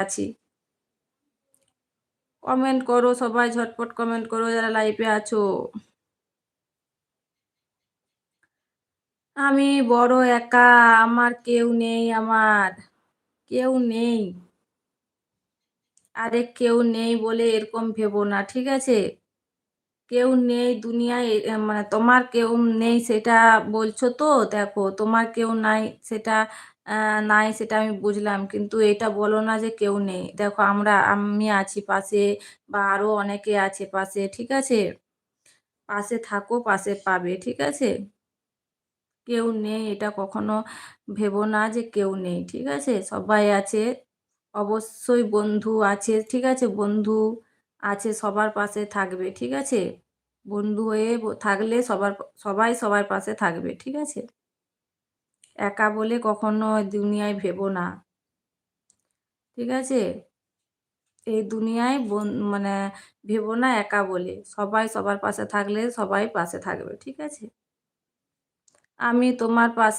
আছি। কমেন্ট করো সবাই, ঝটপট কমেন্ট করো যারা লাইভে আছো। আমি বড় একা, আমার কেউ নেই আমার। কেউ নেই। আরে কেউ নেই বলে এরকম ভেবো না, ঠিক আছে? কেউ নেই দুনিয়ায় মানে তোমার কেউ নেই সেটা বলছো তো, দেখো তোমার কেউ নাই সেটা নাই সেটা আমি বুঝলাম, কিন্তু এটা বলো না যে কেউ নেই। দেখো আমি আছি পাশে, বা আরো অনেকে আছে পাশে, ঠিক আছে? পাশে থাকো, পাশে পাবে, ঠিক আছে? কেউ নেই এটা কখনো ভেবো না যে কেউ নেই, ঠিক আছে? সবাই আছে, অবশ্যই বন্ধু আছে, ঠিক আছে? বন্ধু আছে, সবার পাশে থাকবে, ঠিক আছে? বন্ধু হয়ে থাকলে সবাই সবার পাশে থাকবে, ঠিক আছে? একা বলে কখনো দুনিয়ায় ভেবো না, ঠিক আছে? এই দুনিয়ায় মানে ভেবো না একা বলে, সবাই সবার পাশে থাকলে সবাই পাশে থাকবে, ঠিক আছে? আমি তোমার পাশে